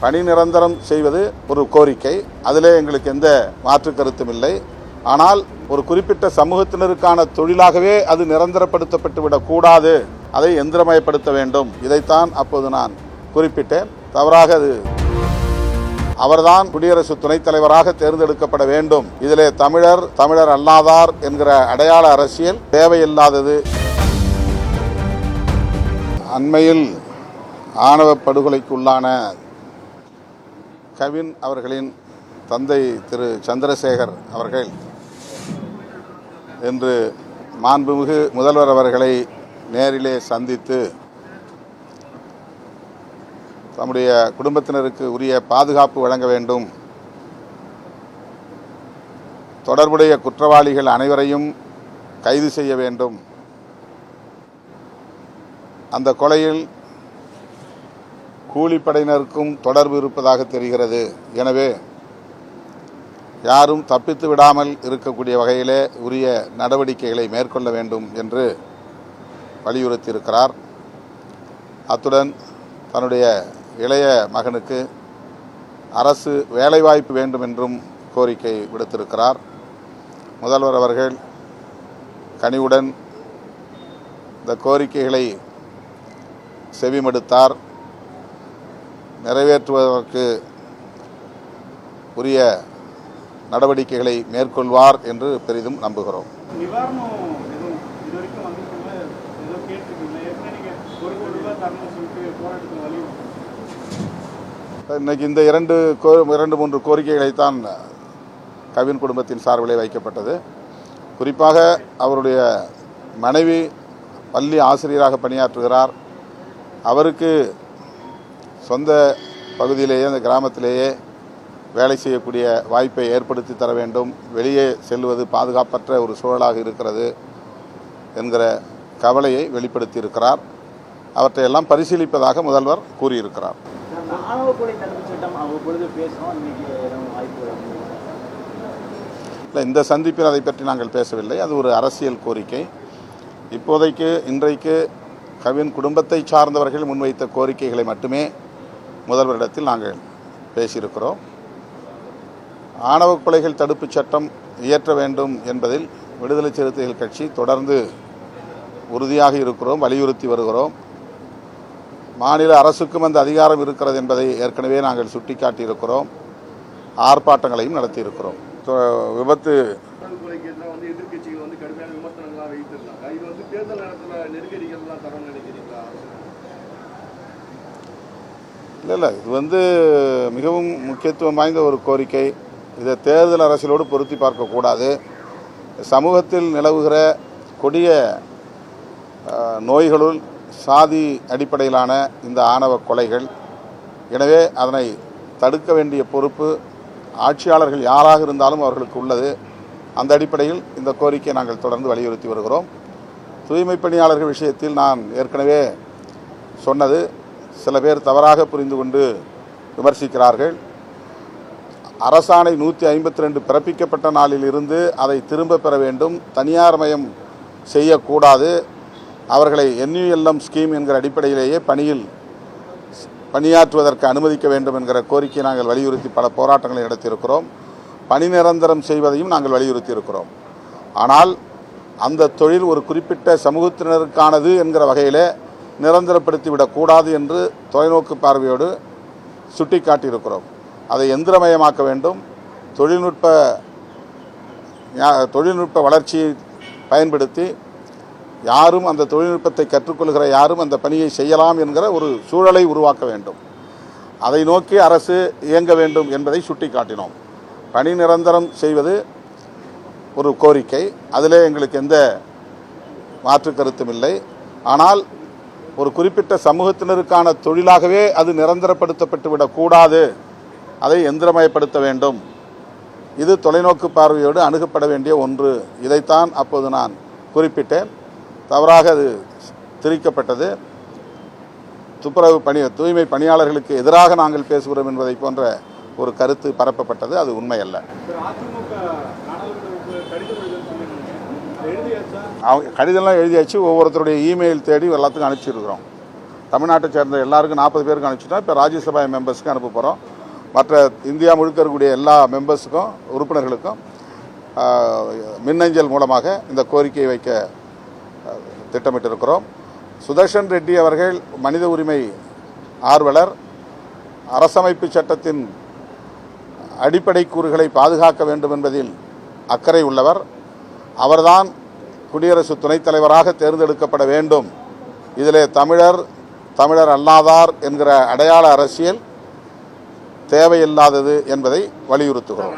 பணி நிரந்தரம் செய்வது ஒரு கோரிக்கை, அதிலே எங்களுக்கு எந்த மாற்று கருத்தும் இல்லை. ஆனால் ஒரு குறிப்பிட்ட சமூகத்தினருக்கான தொழிலாகவே அது நிரந்தரப்படுத்தப்பட்டு விடக்கூடாது, அதை எந்திரமயப்படுத்த வேண்டும். இதைத்தான் அப்போது நான் குறிப்பிட்டேன். தவறாக அது அவர்தான் குடியரசு துணைத் தலைவராக தேர்ந்தெடுக்கப்பட வேண்டும். இதிலே தமிழர் அல்லாதார் என்கிற அடையாள அரசியல் தேவையில்லாதது. அண்மையில் ஆணவ படுகொலைக்குள்ளான கவின் அவர்களின் தந்தை திரு சந்திரசேகர் அவர்கள் இன்று மாண்புமிகு முதல்வர் அவர்களை நேரிலே சந்தித்து தம்முடைய குடும்பத்தினருக்கு உரிய பாதுகாப்பு வழங்க வேண்டும், தொடர்புடைய குற்றவாளிகள் அனைவரையும் கைது செய்ய வேண்டும், அந்த கொலையில் கூலிப்படையினருக்கும் தொடர்பு இருப்பதாக தெரிகிறது, எனவே யாரும் தப்பித்து விடாமல் இருக்கக்கூடிய வகையிலே உரிய நடவடிக்கைகளை மேற்கொள்ள வேண்டும் என்று வலியுறுத்தியிருக்கிறார். அத்துடன் தன்னுடைய இளைய மகனுக்கு அரசு வேலைவாய்ப்பு வேண்டும் என்றும் கோரிக்கை விடுத்திருக்கிறார். முதல்வர் அவர்கள் கனிவுடன் இந்த கோரிக்கைகளை செவிமடுத்தார், நிறைவேற்றுவதற்கு உரிய நடவடிக்கைகளை மேற்கொள்வார் என்று பெரிதும் நம்புகிறோம். இன்னைக்கு இந்த இரண்டு மூன்று கோரிக்கைகளைத்தான் கவின் குடும்பத்தின் சார்பிலே வைக்கப்பட்டது. குறிப்பாக அவருடைய மனைவி பள்ளி ஆசிரியராக பணியாற்றுகிறார். அவருக்கு சொந்த பகுதியிலேயே, அந்த கிராமத்திலேயே வேலை செய்யக்கூடிய வாய்ப்பை ஏற்படுத்தி தர வேண்டும். வெளியே செல்வது பாதுகாப்பற்ற ஒரு சூழலாக இருக்கிறது என்கிற கவலையை வெளிப்படுத்தியிருக்கிறார். அவற்றையெல்லாம் பரிசீலிப்பதாக முதல்வர் கூறியிருக்கிறார். இல்லை, இந்த சந்திப்பில் அதை பற்றி நாங்கள் பேசவில்லை. அது ஒரு அரசியல் கோரிக்கை. இப்போதைக்கு இன்றைக்கு கவின் குடும்பத்தை சார்ந்தவர்கள் முன்வைத்த கோரிக்கைகளை மட்டுமே முதல்வரிடத்தில் நாங்கள் பேசியிருக்கிறோம். ஆணவ கொலைகள் தடுப்புச் சட்டம் இயற்ற வேண்டும் என்பதில் விடுதலை சிறுத்தைகள் கட்சி தொடர்ந்து உறுதியாக இருக்கிறோம், வலியுறுத்தி வருகிறோம். மாநில அரசுக்கும் அந்த அதிகாரம் இருக்கிறது என்பதை ஏற்கனவே நாங்கள் சுட்டிக்காட்டியிருக்கிறோம். ஆர்ப்பாட்டங்களையும் நடத்தியிருக்கிறோம். விபத்து இல்லை, இது மிகவும் முக்கியத்துவம் வாய்ந்த ஒரு கோரிக்கை. இதை தேர்தல் அரசியலோடு பொருத்தி பார்க்கக்கூடாது. சமூகத்தில் நிலவுகிற கொடிய நோய்களுள் சாதி அடிப்படையிலான இந்த ஆணவ கொலைகள். எனவே அதனை தடுக்க வேண்டிய பொறுப்பு ஆட்சியாளர்கள் யாராக இருந்தாலும் அவர்களுக்கு உள்ளது. அந்த அடிப்படையில் இந்த கோரிக்கையை நாங்கள் தொடர்ந்து வலியுறுத்தி வருகிறோம். தூய்மை பணியாளர்கள் விஷயத்தில் நான் ஏற்கனவே சொன்னது சில பேர் தவறாக புரிந்து கொண்டு விமர்சிக்கிறார்கள். அரசாணை 152 பிறப்பிக்கப்பட்ட நாளில் இருந்து அதை திரும்ப பெற வேண்டும், தனியார் மயம் செய்யக்கூடாது, அவர்களை NULM ஸ்கீம் என்கிற அடிப்படையிலேயே பணியாற்றுவதற்கு அனுமதிக்க வேண்டும் என்கிற கோரிக்கையை நாங்கள் வலியுறுத்தி பல போராட்டங்களை நடத்தியிருக்கிறோம். பணி நிரந்தரம் செய்வதையும் நாங்கள் வலியுறுத்தி இருக்கிறோம். ஆனால் அந்த தொழில் ஒரு குறிப்பிட்ட சமூகத்தினருக்கானது என்கிற வகையிலே நிரந்தரப்படுத்திவிடக்கூடாது என்று தொலைநோக்கு பார்வையோடு சுட்டிக்காட்டியிருக்கிறோம். அதை எந்திரமயமாக்க வேண்டும், தொழில்நுட்ப வளர்ச்சியை பயன்படுத்தி யாரும் அந்த தொழில்நுட்பத்தை கற்றுக்கொள்கிற யாரும் அந்த பணியை செய்யலாம் என்கிற ஒரு சூழலை உருவாக்க வேண்டும். அதை நோக்கி அரசு இயங்க வேண்டும் என்பதை சுட்டிக்காட்டினோம். பணி நிரந்தரம் செய்வது ஒரு கோரிக்கை, அதிலே எங்களுக்கு எந்த மாற்று கருத்தும் இல்லை. ஆனால் ஒரு குறிப்பிட்ட சமூகத்தினருக்கான தொழிலாகவே அது நிரந்தரப்படுத்தப்பட்டு விடக்கூடாது, அதை எந்திரமயப்படுத்த வேண்டும். இது தொலைநோக்கு பார்வையோடு அணுகப்பட வேண்டிய ஒன்று. இதைத்தான் அப்போது நான் குறிப்பிட்டேன். தவறாக அது திரிக்கப்பட்டது. தூய்மை பணியாளர்களுக்கு எதிராக நாங்கள் பேசுகிறோம் என்பதை போன்ற ஒரு கருத்து பரப்பப்பட்டது. அது உண்மையல்ல. கடிதம்லாம் எழுதியாச்சு. ஒவ்வொருத்தருடைய இமெயில் தேடி எல்லாத்துக்கும் அனுப்பிச்சிருக்கிறோம். தமிழ்நாட்டை சேர்ந்த எல்லாருக்கும் 40 பேருக்கு அனுப்பிச்சிட்டோம். இப்போ ராஜ்யசபா மெம்பர்ஸ்க்கு அனுப்ப போகிறோம். மற்ற இந்தியா முழுக்க இருக்கக்கூடிய எல்லா மெம்பர்ஸுக்கும், உறுப்பினர்களுக்கும் மின்னஞ்சல் மூலமாக இந்த கோரிக்கையை வைக்க திட்டமிட்டிருக்கிறோம். சுதர்ஷன் ரெட்டி அவர்கள் மனித உரிமை ஆர்வலர், அரசமைப்பு சட்டத்தின் அடிப்படை கூறுகளை பாதுகாக்க வேண்டும் என்பதில் அக்கறை உள்ளவர். அவர்தான் குடியரசு துணைத் தலைவராக தேர்ந்தெடுக்கப்பட வேண்டும். இதிலே தமிழர் அல்லாதார் என்கிற அடையாள அரசியல் தேவையில்லாதது என்பதை வலியுறுத்துகிறோம்.